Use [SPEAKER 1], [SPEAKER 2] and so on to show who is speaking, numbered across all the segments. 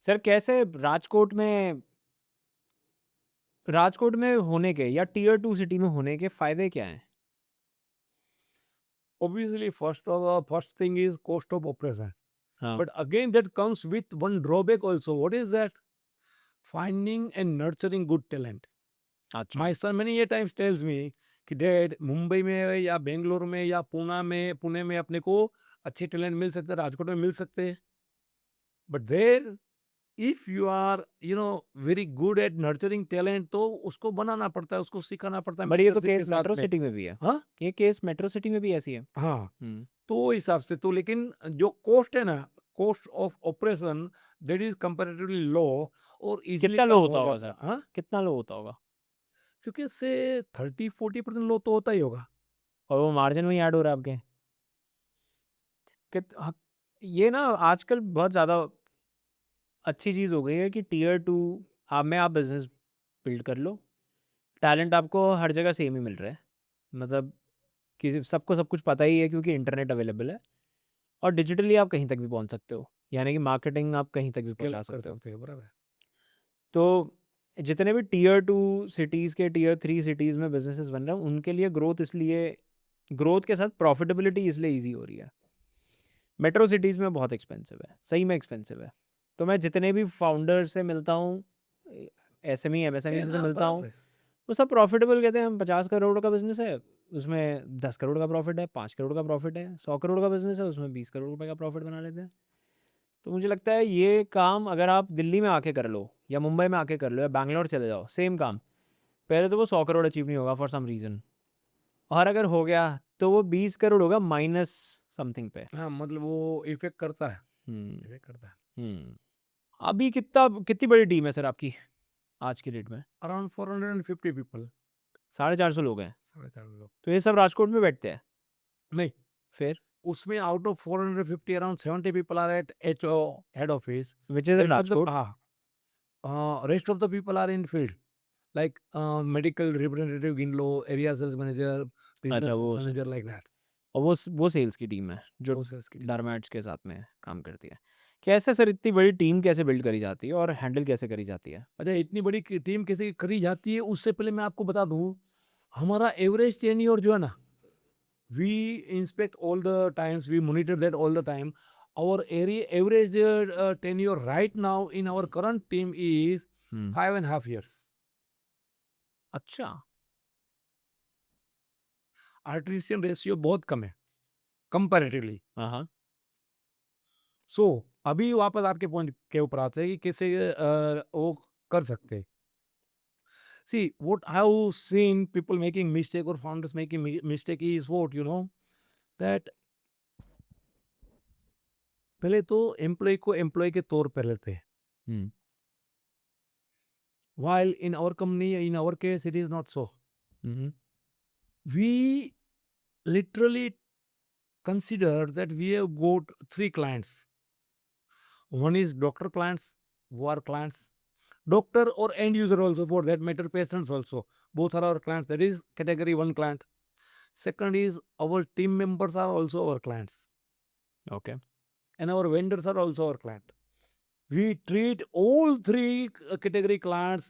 [SPEAKER 1] Sir कैसे राजकोट में होने के या टियर 2 सिटी में होने के फ़ायदे क्या हैं?
[SPEAKER 2] Obviously, first thing is cost of operation.
[SPEAKER 1] हाँ,
[SPEAKER 2] But again, that comes with one drawback also. What is that? Finding and nurturing good talent.
[SPEAKER 1] अच्छा।
[SPEAKER 2] My son many a times tells me कि dad Mumbai में या बेंगलोर में या पुणे में अपने को अच्छे टैलेंट मिल सकते हैं, राजकोट में मिल सकते हैं, but there if you are very good at nurturing talent तो उसको बनाना पड़ता है, उसको सिखाना पड़ता है
[SPEAKER 1] बट ये तो
[SPEAKER 2] मेंटरशिप के
[SPEAKER 1] केस
[SPEAKER 2] साथ
[SPEAKER 1] मेट्रो
[SPEAKER 2] में।
[SPEAKER 1] सिटी में भी है।
[SPEAKER 2] हाँ,
[SPEAKER 1] ये केस मेट्रो सिटी में भी ऐसी है।
[SPEAKER 2] हाँ,
[SPEAKER 1] हुँ।
[SPEAKER 2] तो वो हिसाब से तो लेकिन जो कॉस्ट है ना, cost of operation that is comparatively low और इजीली
[SPEAKER 1] कितना लो
[SPEAKER 2] काम
[SPEAKER 1] होता
[SPEAKER 2] हो
[SPEAKER 1] होगा
[SPEAKER 2] जाता
[SPEAKER 1] सर?
[SPEAKER 2] है। हाँ,
[SPEAKER 1] कितना लो होता होगा?
[SPEAKER 2] क्योंकि इससे 30-40% लो तो होता ही होगा।
[SPEAKER 1] और वो मार्जिन में ही ऐड हो रहा है आपके? ये ना आजकल बहुत ज़्यादा अच्छी चीज़ हो गई है कि टियर 2 आप बिज़नेस बिल्ड कर लो। टैलेंट आपको हर जगह सेम ही मिल रहा है। मतलब किसी सबको सब कुछ पता ही है क्योंकि इंटरनेट अवेलेबल है और डिजिटली आप कहीं तक भी पहुँच सकते हो। यानी कि मार्केटिंग आप कहीं तक भी
[SPEAKER 2] स्केल
[SPEAKER 1] पहुँचा
[SPEAKER 2] कर
[SPEAKER 1] सकते हो।
[SPEAKER 2] सकते हो, बराबर है।
[SPEAKER 1] तो जितने भी टियर 2 सिटीज़ के टियर 3 सिटीज़ में बिज़नेसेस बन रहे हैं उनके लिए ग्रोथ के साथ प्रॉफिटेबिलिटी इसलिए ईज़ी हो रही है। मेट्रो सिटीज़ में बहुत एक्सपेंसिव है, सही में एक्सपेंसिव है। तो मैं जितने भी फाउंडर से मिलता हूँ, एसएमई, एमएसएमई से
[SPEAKER 2] हाँ,
[SPEAKER 1] मिलता हूँ,
[SPEAKER 2] बराबर है।
[SPEAKER 1] वो सब प्रॉफिटेबल कहते हैं। हम 50 करोड़ का बिज़नेस है, उसमें 10 करोड़ का प्रॉफिट है, 5 करोड़ का प्रॉफिट है, 100 करोड़ का बिज़नेस है, उसमें 20 करोड़ रुपए का प्रॉफिट बना लेते हैं। तो मुझे लगता है ये काम अगर आप दिल्ली में आके कर लो या मुंबई में आके कर लो या बैंगलोर चले जाओ, सेम काम, पहले तो वो 100 करोड़ अचीव नहीं होगा फॉर सम रीज़न, और अगर हो गया तो वो 20 करोड़ होगा माइनस समथिंग पे।
[SPEAKER 2] हाँ, मतलब वो इफ़ेक्ट करता है,
[SPEAKER 1] हुँ,
[SPEAKER 2] इफ़ेक्ट करता है।
[SPEAKER 1] हुँ। अभी कितनी बड़ी टीम है सर आपकी आज की डेट में?
[SPEAKER 2] अराउंड 450 पीपल,
[SPEAKER 1] 450 लोग हैं।
[SPEAKER 2] 450 लोग।
[SPEAKER 1] तो ये सब राजकोट में बैठते हैं?
[SPEAKER 2] नहीं,
[SPEAKER 1] फिर?
[SPEAKER 2] उसमें out of 450 around 70 people are at HO head office.
[SPEAKER 1] Which is in
[SPEAKER 2] rest of the
[SPEAKER 1] Rajkot?
[SPEAKER 2] Rest of the people are in field like medical representative गिन लो, एरिया सेल्स मैनेजर,
[SPEAKER 1] अच्छा,
[SPEAKER 2] बिज़नेस
[SPEAKER 1] वो स
[SPEAKER 2] मैनेजर लाइक दैट।
[SPEAKER 1] और वो sales की team है, जो
[SPEAKER 2] वो सेल्स की टीम।
[SPEAKER 1] डरमैट्स के साथ में काम करती है। कैसे सर इतनी बड़ी टीम कैसे बिल्ड करी जाती है और हैंडल कैसे करी जाती है?
[SPEAKER 2] अच्छा, इतनी बड़ी टीम कैसे करी जाती है उससे पहले मैं आपको बता दूं, हमारा एवरेज टेन्योर जो है ना, we inspect all the times, we monitor that all the time. our area average tenure right now in our current team is
[SPEAKER 1] hmm.
[SPEAKER 2] 5.5 years.
[SPEAKER 1] अच्छा।
[SPEAKER 2] आर्टिफिशियल रेशियो बहुत कम है कंपैरेटिवली।
[SPEAKER 1] हाँ, हाँ।
[SPEAKER 2] सो अभी वापस आपके पॉइंट के ऊपर आते हैं कि कैसे वो कर सकते हैं। See what I have seen people making mistake और founders making mistake is what that पहले तो एम्प्लॉय को एम्प्लॉय के तौर पर लेते हैं,
[SPEAKER 1] हुँ,
[SPEAKER 2] while in our company, in our case, it is not so.
[SPEAKER 1] Hmm, hmm.
[SPEAKER 2] We literally consider that we have got three clients. One is doctor clients, who are clients. Doctor or end user also, for that matter, patients also. Both are our clients. That is category one client. Second is our team members are also our clients.
[SPEAKER 1] Okay.
[SPEAKER 2] And our vendors are also our client. We treat all three category clients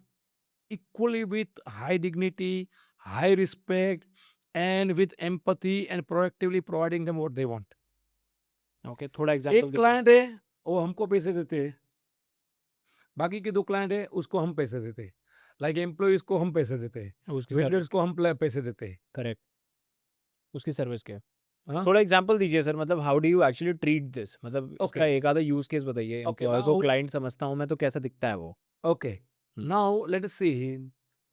[SPEAKER 2] equally with high dignity, high respect, and with empathy and proactively providing them what they want.
[SPEAKER 1] Okay, थोड़ा example
[SPEAKER 2] एक
[SPEAKER 1] दीजिए।
[SPEAKER 2] Client है, वो हमको पैसे देते हैं, बाकी के 2 क्लाइंट है, उसको हम पैसे देते हैं। लाइक एम्प्लॉइज़ को हम पैसे देते हैं,
[SPEAKER 1] उसकी सर्विस
[SPEAKER 2] वेंडर्स को
[SPEAKER 1] के।
[SPEAKER 2] हम प्ल पैसे देते हैं।
[SPEAKER 1] करेक्ट, उसकी सर्विस के।
[SPEAKER 2] हाँ,
[SPEAKER 1] थोड़ा एग्ज़ाम्पल दीजिए सर, मतलब how do you actually treat this? मतलब
[SPEAKER 2] ओके,
[SPEAKER 1] इसका एक आधा यूज़ केस बताइए।
[SPEAKER 2] ओके
[SPEAKER 1] एम्प्लॉयी को
[SPEAKER 2] नाउ
[SPEAKER 1] क्लाइंट समझता हूँ मैं तो कैसा दिखता है वो?
[SPEAKER 2] okay,
[SPEAKER 1] hmm,
[SPEAKER 2] now let us see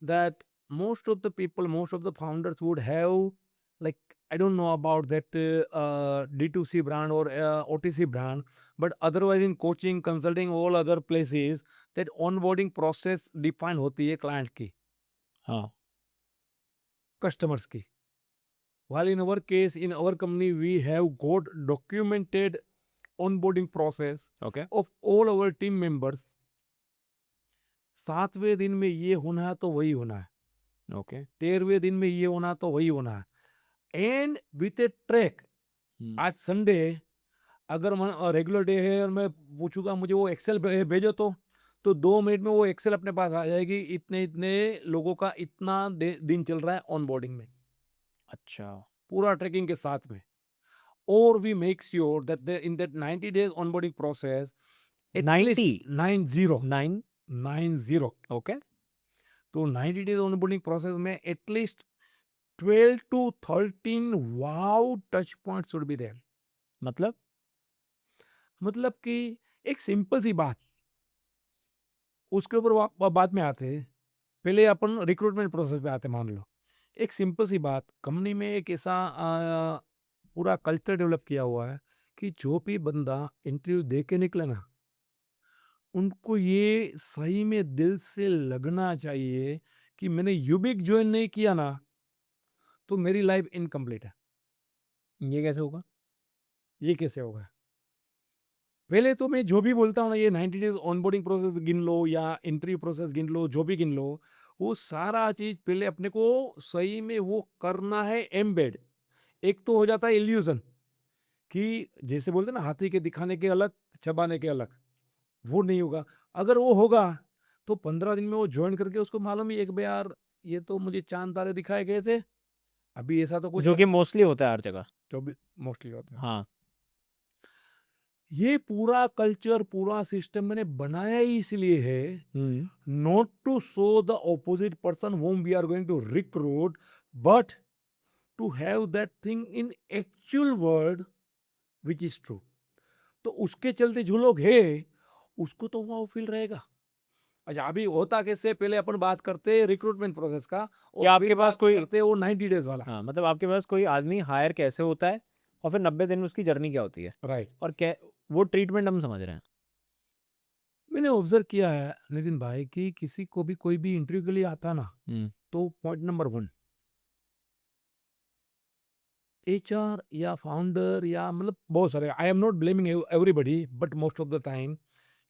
[SPEAKER 2] that most of the people, most of the founders would have, like, I don't know about that D2C brand or OTC brand, but otherwise in coaching, consulting, all other places, that onboarding process define होती है client की,
[SPEAKER 1] हाँ,
[SPEAKER 2] customers की. While in our case, in our company, we have got documented onboarding process
[SPEAKER 1] okay,
[SPEAKER 2] of all our team members. 7वें दिन में ये होना है तो वही होना है,
[SPEAKER 1] ओके।
[SPEAKER 2] 13वें दिन में ये होना तो वही होना है, एंड विथ ए ट्रैक।
[SPEAKER 1] हुँ,
[SPEAKER 2] आज संडे, अगर रेगुलर डे है और मैं पूछूंगा मुझे वो एक्सेल भेजो तो 2 मिनट में वो एक्सेल अपने पास आ जाएगी, इतने इतने लोगों का इतना दिन चल रहा है ऑन बोर्डिंग में,
[SPEAKER 1] अच्छा,
[SPEAKER 2] पूरा ट्रैकिंग के साथ में। और we make sure that in that 90 days onboarding process at least
[SPEAKER 1] 90
[SPEAKER 2] 90
[SPEAKER 1] 9
[SPEAKER 2] 90
[SPEAKER 1] okay,
[SPEAKER 2] तो 90 डेज ऑनबोर्डिंग प्रोसेस में at least 12 to 13 wow touch point should be there.
[SPEAKER 1] मतलब
[SPEAKER 2] मतलब कि एक सिंपल सी बात, उसके ऊपर बाद में आते हैं, पहले अपन रिक्रूटमेंट प्रोसेस पे आते हैं। मान लो एक सिंपल सी बात, कंपनी में एक ऐसा पूरा कल्चर डेवलप किया हुआ है कि जो भी बंदा इंटरव्यू दे के निकले ना, उनको ये सही में दिल से लगना चाहिए कि मैंने यूबिक ज्वाइन नहीं किया ना तो मेरी लाइफ इनकम्प्लीट है।
[SPEAKER 1] ये कैसे होगा?
[SPEAKER 2] ये कैसे होगा? पहले तो मैं जो भी बोलता हूँ ना, ये 90 डेज ऑनबोर्डिंग प्रोसेस गिन लो या इंटरव्यू प्रोसेस गिन लो, जो भी गिन लो, वो सारा चीज पहले अपने को सही में वो करना है एम्बेड। एक तो हो जाता है इल्यूजन कि जैसे बोलते हैं ना, हाथी के दिखाने के अलग, चबाने के अलग, वो नहीं होगा। अगर वो होगा तो 15 दिन में वो ज्वाइन करके उसको मालूम ही एक बार यार ये तो मुझे चांद तारे दिखाए गए थे, अभी ऐसा तो कुछ
[SPEAKER 1] जो
[SPEAKER 2] है
[SPEAKER 1] कि
[SPEAKER 2] नहीं।
[SPEAKER 1] मोस्टली होता है हर जगह।
[SPEAKER 2] जो भी मोस्टली होता है,
[SPEAKER 1] हाँ,
[SPEAKER 2] ये पूरा कल्चर पूरा सिस्टम मैंने बनाया ही इसलिए है, not to show the opposite person whom we are going to recruit, but to have that thing in actual world which is true। तो उसके चलते जो लोग है उसको तो वो फील रहेगा। अच्छा, अभी होता कैसे, पहले अपन बात करते रिक्रूटमेंट प्रोसेस का और
[SPEAKER 1] क्या
[SPEAKER 2] फिर
[SPEAKER 1] आपके पास
[SPEAKER 2] बात
[SPEAKER 1] कोई
[SPEAKER 2] करते वो 90 डेज वाला।
[SPEAKER 1] हाँ, मतलब आपके पास कोई आदमी हायर कैसे होता है और फिर 90 दिन में उसकी जर्नी क्या होती है
[SPEAKER 2] राइट।
[SPEAKER 1] और क्या वो ट्रीटमेंट हम समझ रहे हैं।
[SPEAKER 2] मैंने ऑब्जर्व किया है नितिन भाई कि किसी को भी कोई भी इंटरव्यू के लिए आता ना, तो पॉइंट नंबर 1 एचआर या फाउंडर या मतलब बहुत सारे, I am not blaming everybody but most of the time,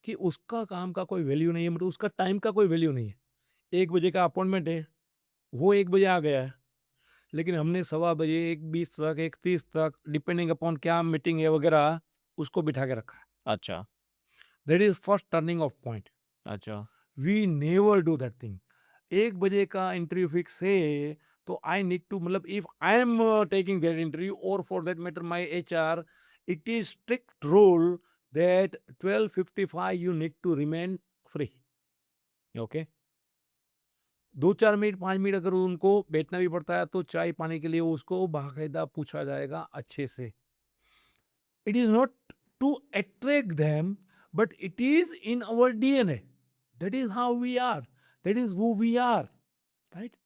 [SPEAKER 2] कि उसका काम का कोई वैल्यू नहीं है, मतलब उसका टाइम का कोई वैल्यू नहीं है। 1 बजे का अपॉइंटमेंट है, वो 1 बजे आ गया है, लेकिन हमने 1:15 1:20 तक 1:30 तक डिपेंडिंग अपॉन क्या मीटिंग है वगैरह उसको बिठा के रखा है।
[SPEAKER 1] अच्छा,
[SPEAKER 2] that is first turning off point.
[SPEAKER 1] अच्छा,
[SPEAKER 2] we never do that thing. 1 बजे का इंटरव्यू फिक्स है तो आई नीड टू, मतलब if I am taking that interview और for that matter my HR, it is strict rule that 12:55 you need to remain free.
[SPEAKER 1] Okay,
[SPEAKER 2] 2-4 minute 5 minute अगर उनको बैठना भी पड़ता है तो चाय पानी के लिए उसको बाकायदा पूछा जाएगा अच्छे से। It is not to attract them, but it is in our DNA। That is how we are, that is who we are, right.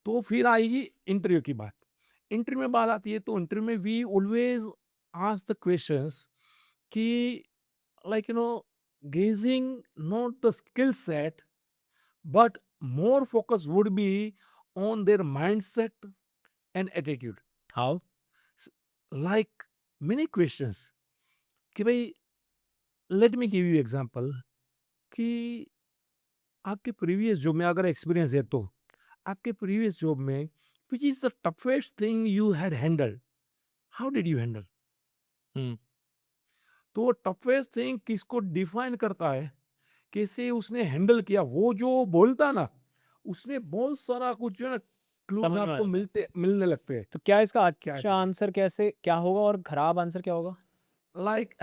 [SPEAKER 2] तो फिर आएगी इंटरव्यू की बात। इंटरव्यू में बात आती है तो इंटरव्यू में we always ask the questions कि like gauging not the skill set, but more focus would be on their mindset and attitude।
[SPEAKER 1] How
[SPEAKER 2] Like many questions कि भाई, let me give you example कि आपके previous job में अगर experience है तो आपके प्रीवियस जॉब में which is the toughest thing you had handled, how did you handle? तो वो toughest thing किसको डिफाइन करता है, कैसे उसने हैंडल किया, वो जो बोलता ना उसमें बहुत सारा कुछ जो है ना क्लूज
[SPEAKER 1] समझ में
[SPEAKER 2] आपको मिलने लगते हैं।
[SPEAKER 1] तो क्या इसका
[SPEAKER 2] क्या
[SPEAKER 1] अच्छा आंसर कैसे क्या होगा और खराब आंसर क्या होगा?
[SPEAKER 2] लाइक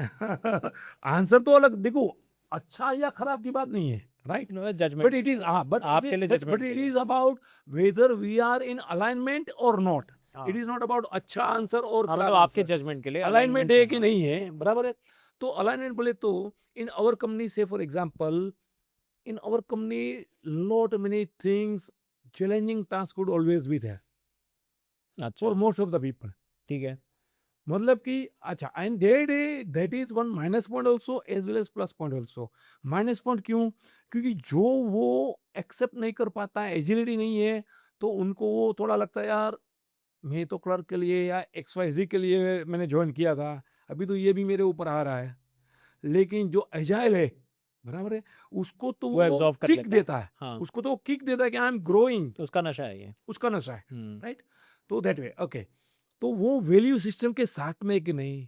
[SPEAKER 2] आंसर तो अलग देखो, अच्छा या खराब की बात नहीं है, right. But
[SPEAKER 1] judgement
[SPEAKER 2] it is
[SPEAKER 1] आपके लिए
[SPEAKER 2] बट
[SPEAKER 1] जजमेंट
[SPEAKER 2] इट
[SPEAKER 1] चाहिए।
[SPEAKER 2] Is about whether we are in alignment और नॉट। इट
[SPEAKER 1] हाँ,
[SPEAKER 2] इज नॉट अबाउट अच्छा आंसर और
[SPEAKER 1] हाँ, मतलब
[SPEAKER 2] खराब
[SPEAKER 1] आपके
[SPEAKER 2] आंसर।
[SPEAKER 1] जजमेंट के लिए
[SPEAKER 2] अलाइनमेंट
[SPEAKER 1] अलाइनमेंट
[SPEAKER 2] है
[SPEAKER 1] चाहिए।
[SPEAKER 2] कि
[SPEAKER 1] हाँ,
[SPEAKER 2] नहीं है, बराबर है। तो अलाइनमेंट बोले तो इन आवर कंपनी से for example, in our company lot many things, challenging task would always be there for
[SPEAKER 1] अच्छा,
[SPEAKER 2] most of the people।
[SPEAKER 1] ठीक है।
[SPEAKER 2] मतलब कि अच्छा, and that is one minus point also as well as plus point also. Minus point क्यों? क्योंकि जो वो एक्सेप्ट नहीं कर पाता है, एजिलिटी नहीं है, तो उनको वो थोड़ा लगता है यार मैं तो क्लर्क के लिए या XYZ के लिए मैंने ज्वाइन किया था, अभी तो ये भी मेरे ऊपर आ रहा है। लेकिन जो एजाइल है, बराबर है, उसको तो
[SPEAKER 1] वो
[SPEAKER 2] वो
[SPEAKER 1] एब्जॉर्व कर
[SPEAKER 2] किक
[SPEAKER 1] लेता है।
[SPEAKER 2] देता है,
[SPEAKER 1] हाँ,
[SPEAKER 2] उसको तो वो किक देता है कि आई एम ग्रोइंग,
[SPEAKER 1] तो उसका नशा है ये।
[SPEAKER 2] उसका नशा है,
[SPEAKER 1] हम्म
[SPEAKER 2] राइट। तो दैट वे ओके। तो वो वैल्यू सिस्टम के साथ में कि नहीं,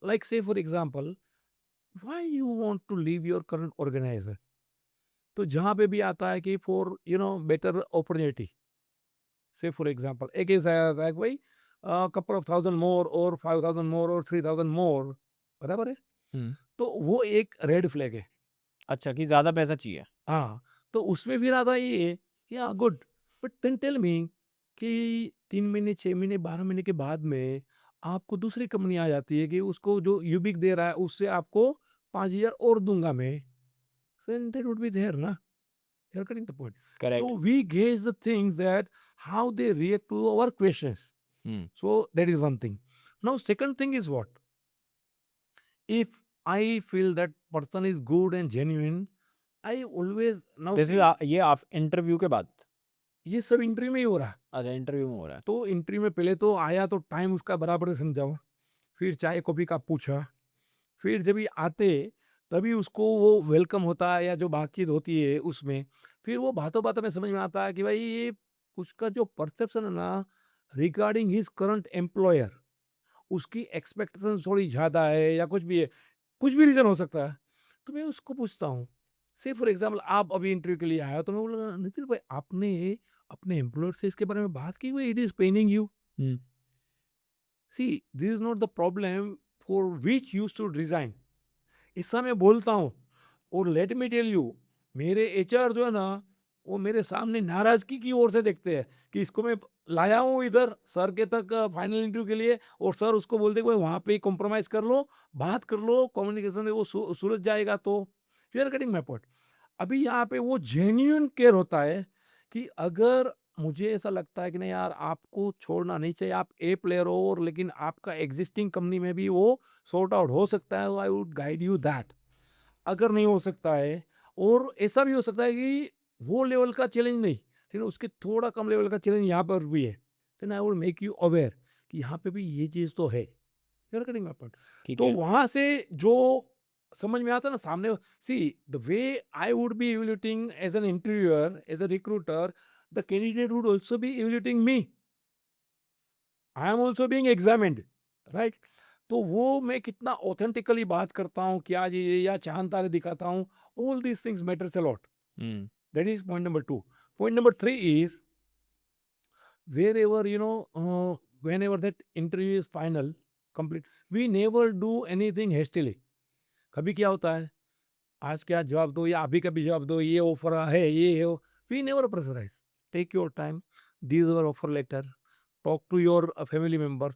[SPEAKER 2] like say for example, why you want to leave your current organizer? तो जहाँ पे भी आता है कि फॉर बेटर अपॉर्चुनिटी, से फॉर एग्जांपल एक ऐसा आता है कि भाई कपल ऑफ थाउजेंड मोर और 5,000 मोर और 3,000 मोर, बराबर है,
[SPEAKER 1] हम्म,
[SPEAKER 2] तो वो एक रेड फ्लैग है।
[SPEAKER 1] अच्छा कि ज़्यादा पैसा चाहिए।
[SPEAKER 2] हाँ, तो उसमें फिर आता ये, या good, but then tell me कि 3 महीने 6 महीने 12 महीने के बाद में आपको दूसरी कंपनी आ जाती है कि उसको जो यूबिक दे रहा है उससे आपको 5,000 और दूंगा मैं, then that would be there na, you're getting the point. So
[SPEAKER 1] correct.
[SPEAKER 2] we gauge the things that how they react to our questions.
[SPEAKER 1] Hmm,
[SPEAKER 2] So that is one thing. Now second thing is what, if I feel that person is good and genuine, I always now
[SPEAKER 1] this is
[SPEAKER 2] see,
[SPEAKER 1] ये आप interview के बाद?
[SPEAKER 2] ये सब interview में ही हो रहा है।
[SPEAKER 1] अच्छा, इंटरव्यू में हो रहा है।
[SPEAKER 2] तो इंटरव्यू में पहले तो आया तो टाइम उसका बराबर से समझाओ, फिर चाय कॉफी का पूछा, फिर जब ये आते तभी उसको वो वेलकम होता है या जो बातचीत होती है उसमें, फिर वो बातों बातों में समझ में आता है कि भाई ये उसका जो परसेप्शन है ना रिगार्डिंग हिज करंट एम्प्लॉयर, उसकी एक्सपेक्टेशन थोड़ी ज़्यादा है या कुछ भी है, कुछ भी रीज़न हो सकता है। तो मैं उसको पूछता हूँ, से फॉर एग्जाम्पल आप अभी इंटरव्यू के लिए आए हो, तो मैं बोलूँगा नितिन भाई आपने अपने एम्प्लॉयर से इसके बारे में बात की हुई, it is paining you,
[SPEAKER 1] hmm,
[SPEAKER 2] see this is not the problem for which you should resign, ऐसा मैं बोलता हूँ। और लेट मी टेल यू, मेरे एचआर जो है ना वो मेरे सामने नाराजगी की ओर से देखते हैं कि इसको मैं लाया हूँ इधर सर के तक फाइनल इंटरव्यू के लिए, और सर उसको बोलते कि भाई वहाँ पे कॉम्प्रोमाइज कर लो, बात कर लो, कम्युनिकेशन में वो सुलझ जाएगा। तो you are getting my point. अभी यहाँ पे वो जेन्यून केयर होता है कि अगर मुझे ऐसा लगता है कि नहीं यार आपको छोड़ना नहीं चाहिए, आप ए प्लेयर हो, और लेकिन आपका एग्जिस्टिंग कंपनी में भी वो सॉर्ट आउट हो सकता है, I would guide you that. अगर नहीं हो सकता है, और ऐसा भी हो सकता है कि वो लेवल का चैलेंज नहीं, लेकिन उसके थोड़ा कम लेवल का चैलेंज यहाँ पर भी है, then I would make you aware कि यहाँ पे भी ये चीज़ तो है। You are getting my point.
[SPEAKER 1] ठीक
[SPEAKER 2] तो
[SPEAKER 1] है।
[SPEAKER 2] वहाँ से जो समझ में आता है ना सामने, see the way I would be evaluating as an interviewer, as a recruiter, the candidate would also be evaluating me, I am also being examined, right. तो वो मैं कितना ऑथेंटिकली बात करता हूँ, क्या जी या चांद तारे दिखाता हूँ, all these things matters a lot.
[SPEAKER 1] Hmm,
[SPEAKER 2] that is point number 2। Point number 3 is wherever whenever that interview is final complete, we never do anything hastily. कभी क्या होता है, आज क्या जवाब दो या अभी कभी जवाब दो, ये ऑफर है ये हो, we never pressurise, take your time, these are offer letter, talk to your family member,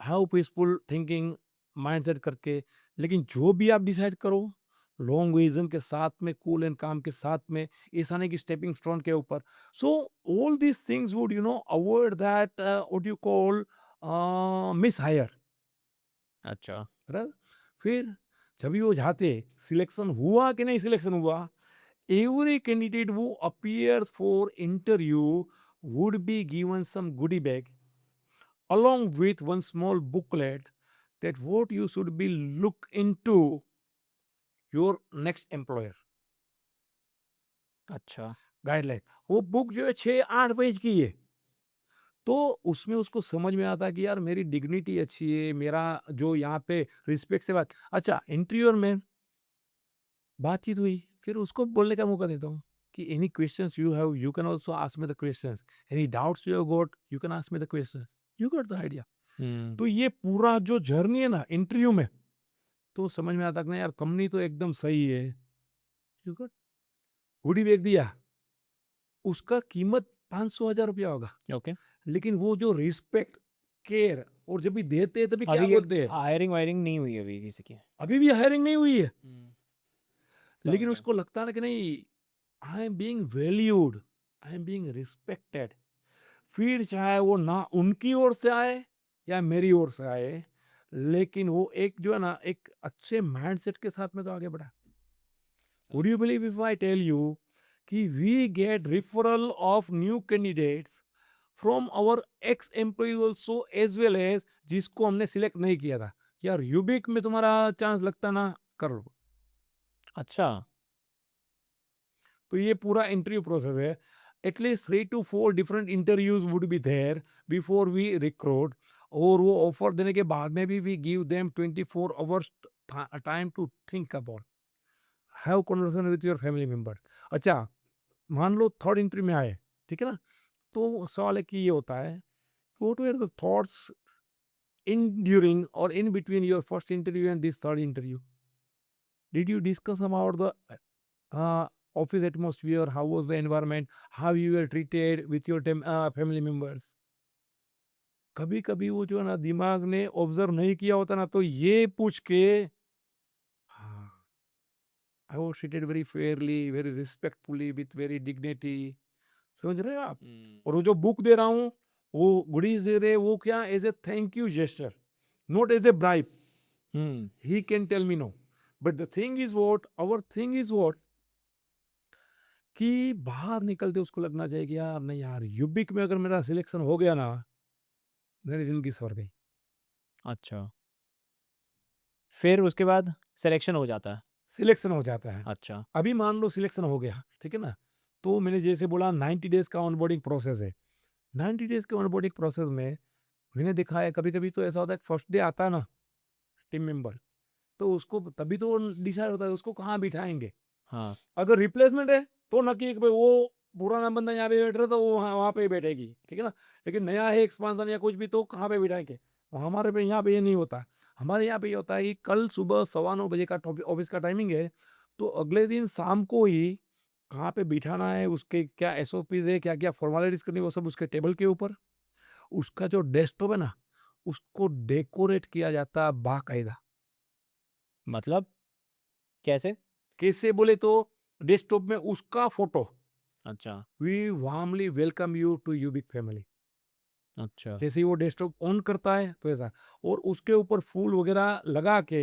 [SPEAKER 2] have peaceful thinking mindset करके, लेकिन जो भी आप डिसाइड करो लॉन्ग विजन के साथ में, कूल एंड काम के साथ में, ऐसा नहीं कि स्टेपिंग स्टोन के ऊपर। So all these things would avoid that what you call mis hire,
[SPEAKER 1] अच्छा।
[SPEAKER 2] राइट। फिर जब भी वो जाते, सिलेक्शन हुआ कि नहीं सिलेक्शन हुआ, every candidate who appears for interview would be given some goodie bag along with one small booklet that what you should be look into your next employer,
[SPEAKER 1] अच्छा।
[SPEAKER 2] गाइडलाइन। वो बुक जो है 6-8 page की है, तो उसमें उसको समझ में आता है कि यार मेरी डिग्निटी अच्छी है, मेरा जो यहाँ पे रिस्पेक्ट से बात, अच्छा इंटरव्यूअर में बातचीत हुई, फिर उसको बोलने का मौका देता हूँ कि any questions you have you can also ask me the questions, any doubts you have got you can ask me the questions, you got the idea.
[SPEAKER 1] Hmm,
[SPEAKER 2] तो ये पूरा जो जर्नी है ना इंटरव्यू में, तो समझ में आता कि नहीं यार कंपनी तो एकदम सही है, यू गॉट, हुडी बैग दिया, उसका कीमत 500,000 रुपया होगा,
[SPEAKER 1] ओके।
[SPEAKER 2] लेकिन वो जो रिस्पेक्ट केयर, और जब भी देते हैं तभी क्या
[SPEAKER 1] अभी ये
[SPEAKER 2] बोलते हैं,
[SPEAKER 1] हायरिंग वायरिंग नहीं हुई अभी किसी की?
[SPEAKER 2] अभी भी हायरिंग नहीं हुई है, लेकिन
[SPEAKER 1] समझ गया।
[SPEAKER 2] उसको लगता है ना कि नहीं I am being valued, I am being respected. फिर चाहे वो ना उनकी ओर से आए या मेरी ओर से आए, लेकिन वो एक जो है ना एक अच्छे माइंडसेट के साथ में तो आगे बढ़ा। Would you believe if I tell you कि we get referral of new candidates from our ex employ also as well as जिसको हमने सिलेक्ट नहीं किया था, यार यूबिक में तुम्हारा चांस लगता ना, कर लो।
[SPEAKER 1] अच्छा।
[SPEAKER 2] तो ये पूरा इंटरव्यू प्रोसेस है, at least 3 to 4 different interviews would be there before we recruit, और वो ऑफर देने के बाद में भी we give them 24 hours time to think about, have conversation with your family member. अच्छा, मान लो थर्ड इंटरव्यू में आए, ठीक है ना, तो सवाल है कि ये होता है, what were the thoughts in during और in between your first interview and this third interview? Did you discuss about the office atmosphere? How was the environment? How you were treated with your family members? कभी कभी वो जो है ना दिमाग ने observe नहीं किया होता ना, तो ये पूछ के, हाँ, I was treated very Fairlie, very respectfully, with very dignity. समझ रहे हैं आप? और वो जो बुक दे रहा हूँ, वो गुडीज दे रहे, वो क्या, as a thank you gesture, not as a bribe. He can tell me no, but the thing is what, our thing is what, कि बाहर निकलते उसको लगना चाहिए कि यार नहीं यार, यूबिक में अगर मेरा सिलेक्शन हो गया ना, मेरी जिंदगी सवर गई।
[SPEAKER 1] अच्छा, फिर उसके बाद सिलेक्शन हो जाता है।
[SPEAKER 2] सिलेक्शन हो जाता है।
[SPEAKER 1] अच्छा।
[SPEAKER 2] अभी मान लो सिलेक्शन हो गया, ठीक है ना, तो मैंने जैसे बोला 90 डेज का ऑनबोर्डिंग प्रोसेस है। 90 डेज के ऑनबोर्डिंग प्रोसेस में मैंने देखा है, कभी कभी तो ऐसा होता है, फर्स्ट डे आता है ना टीम मेंबर, तो उसको तभी तो डिसाइड होता है उसको कहाँ बिठाएंगे।
[SPEAKER 1] हाँ।
[SPEAKER 2] अगर रिप्लेसमेंट है तो न कि भाई वो पुराना बंदा यहाँ पे बैठ रहा, तो वो वहाँ पे ही बैठेगी, ठीक है ना। लेकिन नया है एक्सपांसन या कुछ भी, तो कहाँ पे बिठाएंगे। और हमारे पे यहाँ पे ये नहीं होता। हमारे यहाँ पे ये होता है कि कल सुबह 9:15 का ऑफिस का टाइमिंग है, तो अगले दिन शाम को ही कहाँ पे बिठाना है, उसके क्या एसओपीज है, क्या क्या फॉर्मेलिटीज करनी है, वो सब उसके टेबल के ऊपर। उसका जो डेस्कटॉप है ना, उसको डेकोरेट किया जाता है बाकायदा।
[SPEAKER 1] मतलब कैसे?
[SPEAKER 2] कैसे बोले तो, डेस्कटॉप में उसका फोटो,
[SPEAKER 1] अच्छा।
[SPEAKER 2] We warmly welcome you to you big family.
[SPEAKER 1] अच्छा।
[SPEAKER 2] जैसे ही वो डेस्कटॉप ऑन करता है तो ऐसा, और उसके ऊपर फूल वगैरह लगा के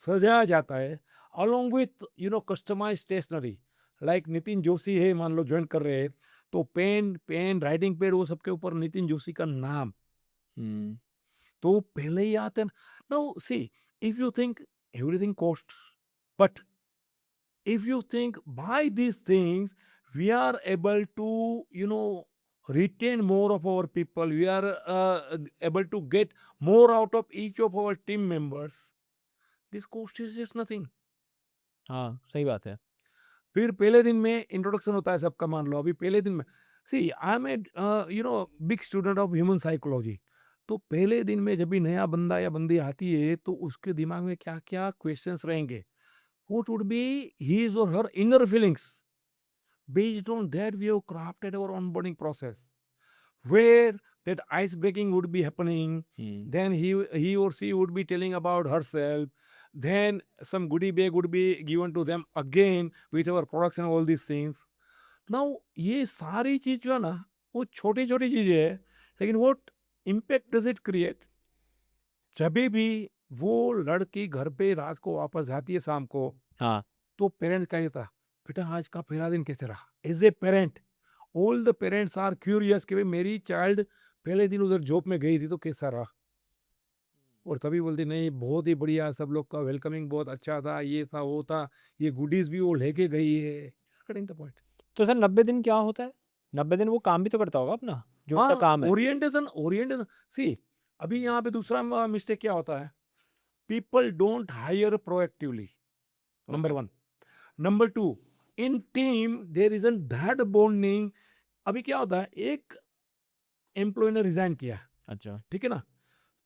[SPEAKER 2] सजाया जाता है, along with customise stationery. Like Nitin Joshi है, मान लो ज्वाइन कर रहे हैं, तो पेन पेन राइटिंग पैड, वो सबके ऊपर नितिन जोशी का नाम।
[SPEAKER 1] हम्म।
[SPEAKER 2] तो पहले ही आते हैं। No see, if you think everything cost, but if you think by these things we are able to retain more of our people, we are able to get more out of each of our team members, this cost is just nothing.
[SPEAKER 1] हाँ, सही बात है।
[SPEAKER 2] फिर पहले दिन में introduction होता है सबका, मान लो अभी पहले दिन में, see I am a big student of human psychology. तो पहले दिन में जब भी नया बंदा या बंदी आती है, तो उसके दिमाग में क्या क्या क्वेश्चंस रहेंगे, what would be his or her inner feelings. Based on that, we have crafted our onboarding process, where that ice breaking would be happening. Then he or she would be telling about herself. Then some goodie bag would be given to them again with our products and all these things. Now ये सारी चीज जो है ना, वो छोटी छोटी चीजें है, लेकिन what impact does it create? जब भी वो लड़की घर पे रात को वापस जाती है शाम को,
[SPEAKER 1] हाँ।
[SPEAKER 2] तो पेरेंट्स का ये था, बेटा आज का पहला दिन कैसे रहा। As a parent, all the parents are curious कि भाई मेरी चाइल्ड पहले दिन उधर जॉब में गई थी तो कैसा रहा। और तभी बोलते नहीं बहुत ही बढ़िया, सब लोग का वेलकमिंग बहुत अच्छा था, ये था वो था, ये गुडीज भी वो लेके गई है। Cutting the point.
[SPEAKER 1] तो सर 90 दिन क्या होता है? 90 दिन वो काम भी तो करता होगा अपना, जो उसका
[SPEAKER 2] हाँ,
[SPEAKER 1] काम है।
[SPEAKER 2] ओरिएंटेशन ओरिएंटेशन सी, अभी यहाँ पे दूसरा मिस्टेक क्या होता है, people don't hire proactively, number
[SPEAKER 1] okay.
[SPEAKER 2] One. Number two, in team there is an that bonding. अभी क्या होता है, एक एम्प्लॉय ने रिजाइन किया,
[SPEAKER 1] अच्छा।
[SPEAKER 2] ठीक है ना,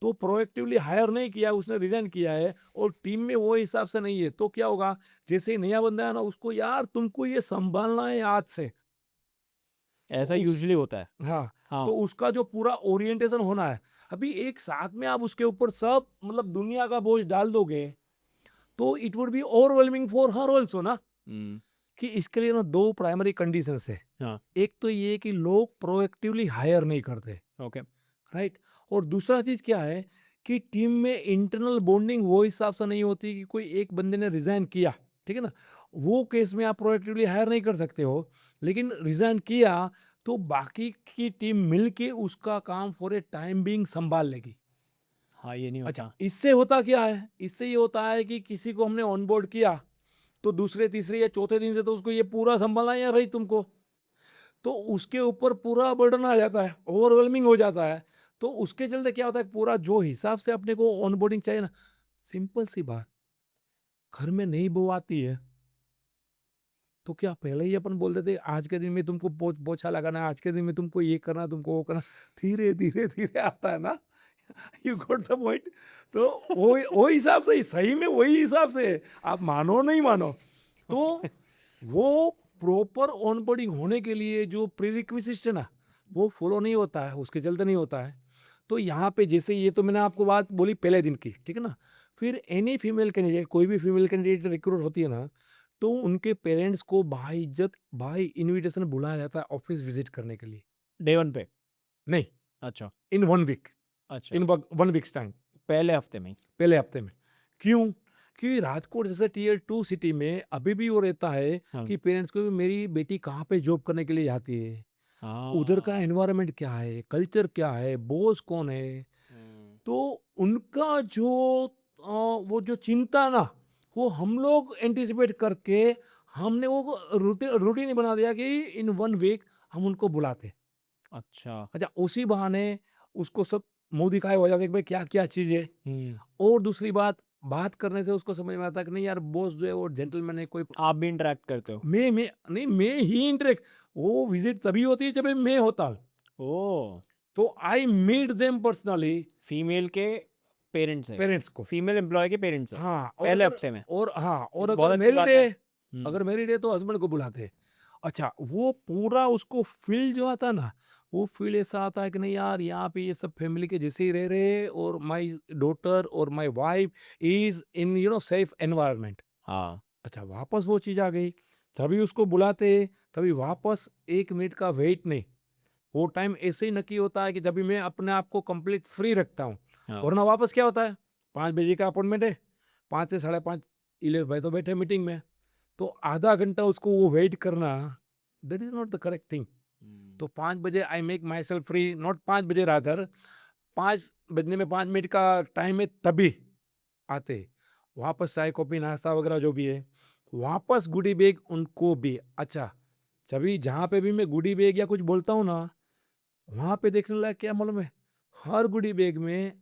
[SPEAKER 2] तो प्रोएक्टिवली हायर नहीं किया, उसने रिजाइन किया है, और टीम में वो हिसाब से नहीं है, तो क्या होगा, जैसे ही नया बंदा है ना, उसको यार तुमको ये संभालना है आज से। तो
[SPEAKER 1] ऐसा
[SPEAKER 2] उस
[SPEAKER 1] यूजुअली होता है।
[SPEAKER 2] हाँ,
[SPEAKER 1] हाँ।
[SPEAKER 2] तो उसका जो पूरा ओरिएंटेशन होना है, अभी एक साथ में आप उसके ऊपर सब मतलब दुनिया का बोझ डाल दोगे, तो it would be overwhelming for her also ना।
[SPEAKER 1] हम्म।
[SPEAKER 2] कि इसके लिए ना दो प्राइमरी कंडीशंस है।
[SPEAKER 1] हाँ।
[SPEAKER 2] एक तो ये कि लोग प्रोएक्टिवली हायर नहीं करते,
[SPEAKER 1] ओके।
[SPEAKER 2] राइट। और दूसरा चीज क्या है कि टीम में इंटरनल बॉन्डिंग वो हिसाब से नहीं होती कि कोई एक बंदे ने रिजाइन किया, ठीक है ना, वो केस में आप प्रोएक्टिवली हायर नहीं कर सकते हो, लेकिन रिजाइन किया तो बाकी की टीम मिलके उसका काम फॉर ए टाइम बीइंग संभाल लेगी।
[SPEAKER 1] हाँ, ये नहीं
[SPEAKER 2] अच्छा,
[SPEAKER 1] होता।
[SPEAKER 2] इससे होता क्या है, इससे ये होता है कि किसी को हमने ऑनबोर्ड किया, तो दूसरे तीसरे या चौथे दिन से तो उसको ये पूरा संभालना है भाई तुमको, तो उसके ऊपर पूरा बर्डन आ जाता है, ओवरवेलमिंग हो जाता है। तो उसके चलते क्या होता है, पूरा जो हिसाब से अपने को ऑनबोर्डिंग चाहिए ना, सिंपल सी बात, घर में नहीं बहू आती है तो क्या पहले ही अपन बोल देते आज के दिन में तुमको पोछा लगाना, आज के दिन में तुमको ये करना, तुमको वो करना, धीरे धीरे धीरे आता है ना। You got the point. तो वो हिसाब से ही, सही में वही हिसाब से है, आप मानो नहीं मानो। तो वो प्रॉपर ऑनबोर्डिंग होने के लिए जो प्रीरिक्विजिट है ना, वो फॉलो नहीं होता है, उसके चलते नहीं होता है। तो यहाँ पे जैसे ये तो मैंने आपको बात बोली पहले दिन की, ठीक है ना। फिर एनी फीमेल कैंडिडेट, कोई भी फीमेल कैंडिडेट रिक्रूट होती है ना, तो उनके पेरेंट्स को बाई इज्जत बाई इनविटेशन बुलाया जाता है ऑफिस विजिट करने के लिए।
[SPEAKER 1] डे 1 पे?
[SPEAKER 2] नहीं,
[SPEAKER 1] अच्छा,
[SPEAKER 2] इन 1 वीक,
[SPEAKER 1] अच्छा।
[SPEAKER 2] इन 1 वीक्स टाइम,
[SPEAKER 1] पहले हफ्ते में ही?
[SPEAKER 2] पहले हफ्ते में। क्यों? कि राजकोट जैसे टियर 2 सिटी में अभी भी वो रहता है
[SPEAKER 1] हाँ।
[SPEAKER 2] कि पेरेंट्स को भी मेरी बेटी कहाँ पे जॉब करने के लिए जाती है, उधर का
[SPEAKER 1] हाँ।
[SPEAKER 2] एनवायरनमेंट क्या है, कल्चर क्या है, बॉस कौन है।
[SPEAKER 1] हम्म,
[SPEAKER 2] तो उनका जो वो जो चिंता ना, वो हम लोग एंटिसिपेट करके हमने वो रूटीन ही बना दिया कि इन 1 वीक हम उनको बुलाते।
[SPEAKER 1] अच्छा।
[SPEAKER 2] अच्छा, उसी बहाने उसको सब मुंह दिखाए हो जाते कि भाई क्या क्या चीज़ है।
[SPEAKER 1] हम्म।
[SPEAKER 2] और दूसरी बात करने से उसको समझ में आता है कि नहीं यार, बॉस जो है वो जेंटलमैन है, कोई
[SPEAKER 1] आप भी इंटरेक्ट करते हो?
[SPEAKER 2] मैं नहीं, मैं ही इंटरेक्ट, वो विजिट तभी होती है जब मैं होता हूँ।
[SPEAKER 1] ओ,
[SPEAKER 2] तो I meet them personally,
[SPEAKER 1] female के पेरेंट्स से?
[SPEAKER 2] पेरेंट्स को।
[SPEAKER 1] फीमेल एम्प्लॉय के पेरेंट्स से?
[SPEAKER 2] हाँ,
[SPEAKER 1] पहले हफ्ते में?
[SPEAKER 2] और
[SPEAKER 1] ये तो बहुत
[SPEAKER 2] अगर
[SPEAKER 1] अच्छी
[SPEAKER 2] मैरिड
[SPEAKER 1] बात है।
[SPEAKER 2] है, अगर मैरिड है तो हस्बैंड को बुलाते हैं। अच्छा, वो पूरा उसको फील जो आता है ना, वो फील ऐसा आता है कि नहीं यार, यहाँ पे ये सब फैमिली के जैसे ही रह रहे हैं, और माय डॉटर और my wife is in safe environment.
[SPEAKER 1] हाँ।
[SPEAKER 2] अच्छा, वापस वो चीज़ आ गई, तभी उसको बुलाते, तभी वापस 1 मिनट का वेट नहीं। वो टाइम ऐसे ही नक्की होता है कि जब भी मैं अपने आप को कंप्लीट फ्री रखता हूँ।
[SPEAKER 1] हाँ।
[SPEAKER 2] वरना वापस क्या होता है, 5 बजे का अपॉइंटमेंट है, 5 से 5:30 11 भाई तो बैठे मीटिंग में, तो आधा घंटा उसको वो वेट करना, that is not the correct thing. तो 5 बजे I make my self free, not 5 बजे, रादर 5 बजने में 5 मिनट का टाइम है, तभी आते वापस चाय कॉफी नाश्ता वगैरह जो भी है, वापस गुडी बैग उनको भी। अच्छा, जभी जहाँ पे भी मैं गुडी बैग या कुछ बोलता हूँ ना, वहाँ पे देखने लायक क्या मालूम है, हर गुडी बैग में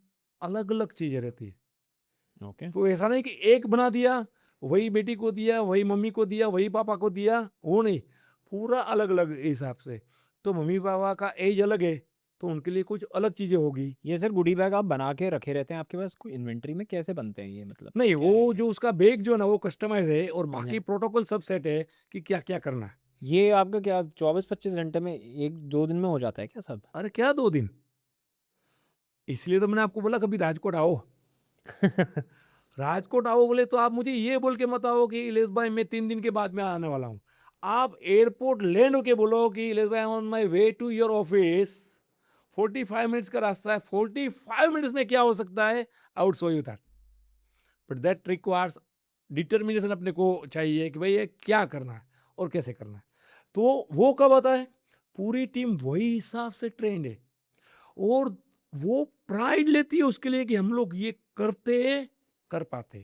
[SPEAKER 2] अलग अलग चीजें रहती है।
[SPEAKER 1] ओके।
[SPEAKER 2] तो ऐसा नहीं कि एक बना दिया, वही बेटी को दिया, वही मम्मी को दिया, वही पापा को दिया, वो नहीं, पूरा अलग अलग हिसाब से। तो मम्मी पापा का एज अलग है, तो उनके लिए कुछ अलग चीजें होगी।
[SPEAKER 1] ये सर गुडी बैग आप बना के रखे रहते हैं आपके पास कोई इन्वेंट्री में? कैसे बनते हैं ये, मतलब
[SPEAKER 2] नहीं,
[SPEAKER 1] क्या है
[SPEAKER 2] वो
[SPEAKER 1] ये?
[SPEAKER 2] जो उसका बैग जो है ना, वो कस्टमाइज है, और
[SPEAKER 1] अच्छा।
[SPEAKER 2] बाकी प्रोटोकॉल सब सेट है कि क्या क्या करना है।
[SPEAKER 1] ये आपका क्या 24-25 घंटे में, 1-2 दिन में हो जाता है क्या सब?
[SPEAKER 2] अरे क्या 2 दिन, इसलिए तो मैंने आपको बोला कभी राजकोट आओ। राजकोट आओ बोले तो आप मुझे ये बोल के मत आओ कि इलेश भाई मैं 3 दिन के बाद में आने वाला हूँ। आप एयरपोर्ट लैंड होके बोलो कि Ilesh bhai on my way to your office, 45 minutes का रास्ता है, 45 मिनट्स में क्या हो सकता है, out so you that. But that requires determination, अपने को चाहिए कि भाई ये क्या करना है और कैसे करना है। तो वो कब आता है, पूरी टीम वही हिसाब से ट्रेंड है, और वो प्राइड लेती है उसके लिए कि हम लोग ये करते कर पाते।